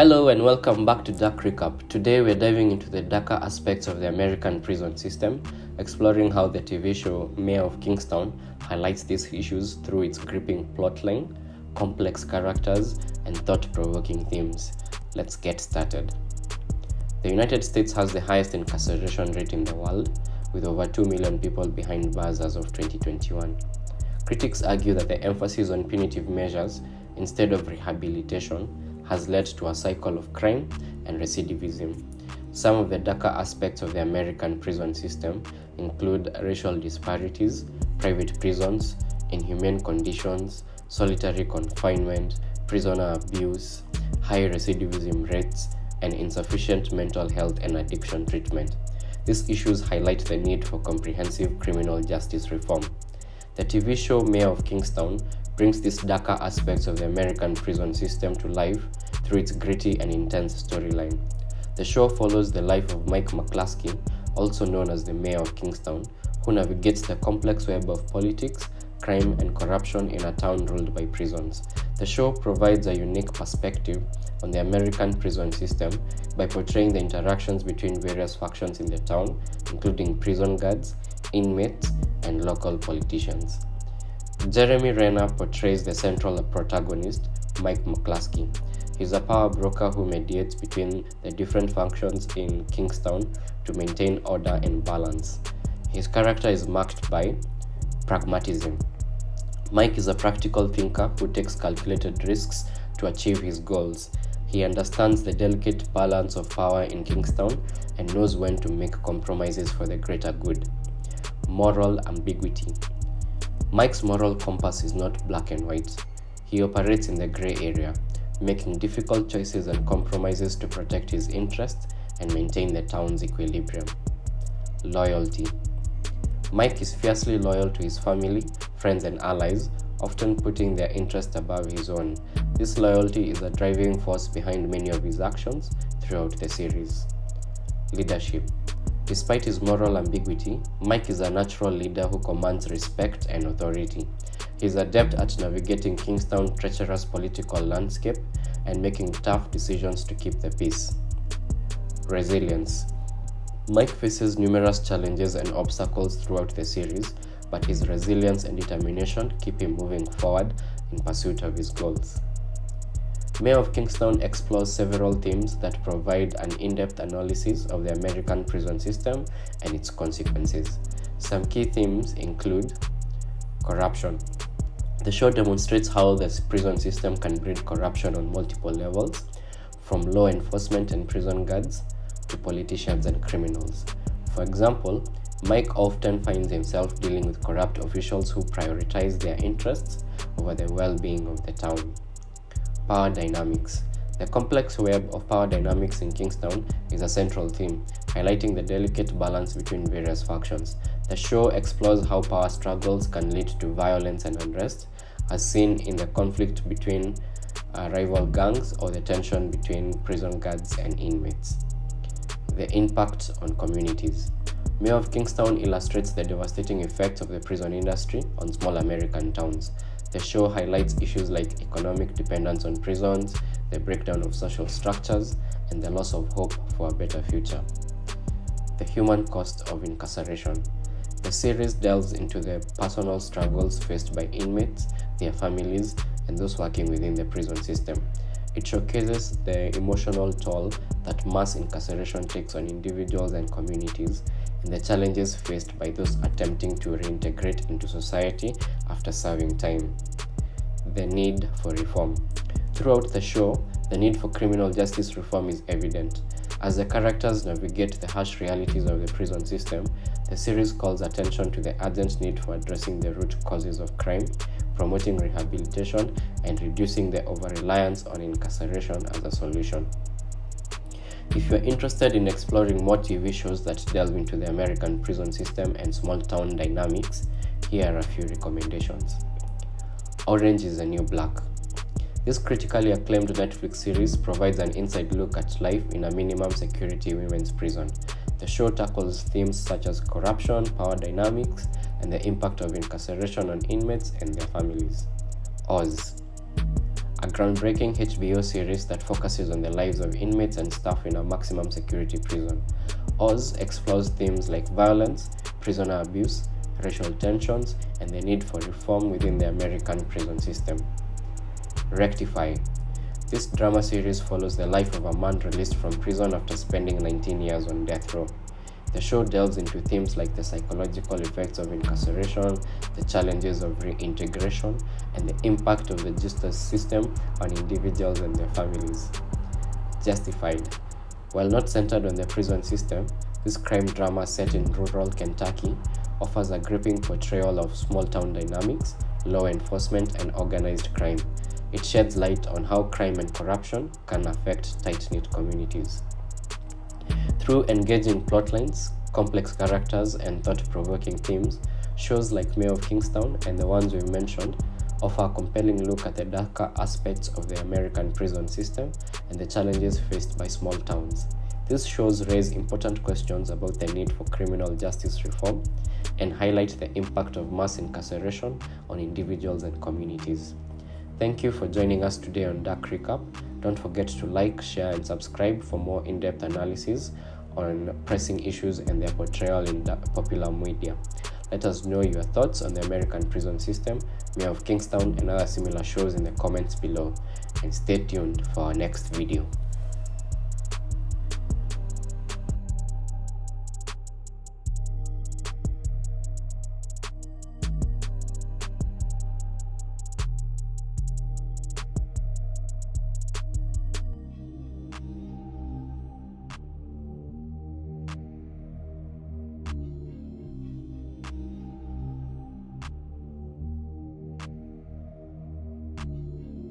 Hello and welcome back to Dark Recap. Today we're diving into the darker aspects of the American prison system, exploring how the TV show Mayor of Kingstown highlights these issues through its gripping plotline, complex characters, and thought-provoking themes. Let's get started. The United States has the highest incarceration rate in the world, with over 2 million people behind bars as of 2021. Critics argue that the emphasis on punitive measures instead of rehabilitation has led to a cycle of crime and recidivism. Some of the darker aspects of the American prison system include racial disparities, private prisons, inhumane conditions, solitary confinement, prisoner abuse, high recidivism rates, and insufficient mental health and addiction treatment. These issues highlight the need for comprehensive criminal justice reform. The TV show Mayor of Kingstown brings these darker aspects of the American prison system to life through its gritty and intense storyline. The show follows the life of Mike McLusky, also known as the Mayor of Kingstown, who navigates the complex web of politics, crime, and corruption in a town ruled by prisons. The show provides a unique perspective on the American prison system by portraying the interactions between various factions in the town, including prison guards, inmates, and local politicians. Jeremy Renner portrays the central protagonist, Mike McLusky. He's a power broker who mediates between the different functions in Kingstown to maintain order and balance. His character is marked by pragmatism. Mike is a practical thinker who takes calculated risks to achieve his goals. He understands the delicate balance of power in Kingstown and knows when to make compromises for the greater good. Moral ambiguity. Mike's moral compass is not black and white. He operates in the gray area, making difficult choices and compromises to protect his interests and maintain the town's equilibrium. Loyalty. Mike is fiercely loyal to his family, friends, and allies, often putting their interest above his own. This loyalty is a driving force behind many of his actions throughout the series. Leadership. Despite his moral ambiguity, Mike is a natural leader who commands respect and authority. He is adept at navigating Kingstown's treacherous political landscape and making tough decisions to keep the peace. Resilience. Mike faces numerous challenges and obstacles throughout the series, but his resilience and determination keep him moving forward in pursuit of his goals. Mayor of Kingstown explores several themes that provide an in-depth analysis of the American prison system and its consequences. Some key themes include corruption. The show demonstrates how the prison system can breed corruption on multiple levels, from law enforcement and prison guards to politicians and criminals. For example, Mike often finds himself dealing with corrupt officials who prioritize their interests over the well-being of the town. Power dynamics. The complex web of power dynamics in Kingstown is a central theme, highlighting the delicate balance between various factions. The show explores how power struggles can lead to violence and unrest, as seen in the conflict between rival gangs or the tension between prison guards and inmates. The impact on communities. Mayor of Kingstown illustrates the devastating effects of the prison industry on small American towns. The show highlights issues like economic dependence on prisons, the breakdown of social structures, and the loss of hope for a better future. The human cost of incarceration. The series delves into the personal struggles faced by inmates, their families, and those working within the prison system. It showcases the emotional toll that mass incarceration takes on individuals and communities, and the challenges faced by those attempting to reintegrate into society after serving time. The need for reform. Throughout the show, the need for criminal justice reform is evident. As the characters navigate the harsh realities of the prison system, the series calls attention to the urgent need for addressing the root causes of crime, promoting rehabilitation, and reducing the over-reliance on incarceration as a solution. If you're interested in exploring more TV shows that delve into the American prison system and small town dynamics, here are a few recommendations. Orange is the New Black. This critically acclaimed Netflix series provides an inside look at life in a minimum security women's prison. The show tackles themes such as corruption, power dynamics, and the impact of incarceration on inmates and their families. Oz. a groundbreaking HBO series that focuses on the lives of inmates and staff in a maximum security prison. Oz explores themes like violence, prisoner abuse, racial tensions, and the need for reform within the American prison system. Rectify. This drama series follows the life of a man released from prison after spending 19 years on death row. The show delves into themes like the psychological effects of incarceration, the challenges of reintegration, and the impact of the justice system on individuals and their families. Justified. While not centered on the prison system, this crime drama set in rural Kentucky offers a gripping portrayal of small-town dynamics, law enforcement, and organized crime. It sheds light on how crime and corruption can affect tight-knit communities. Through engaging plotlines, complex characters, and thought-provoking themes, shows like Mayor of Kingstown and the ones we've mentioned offer a compelling look at the darker aspects of the American prison system and the challenges faced by small towns. These shows raise important questions about the need for criminal justice reform and highlight the impact of mass incarceration on individuals and communities. Thank you for joining us today on Dark Recap. Don't forget to like, share, and subscribe for more in-depth analysis on pressing issues and their portrayal in popular media. Let us know your thoughts on the American prison system, Mayor of Kingstown, and other similar shows in the comments below. And stay tuned for our next video.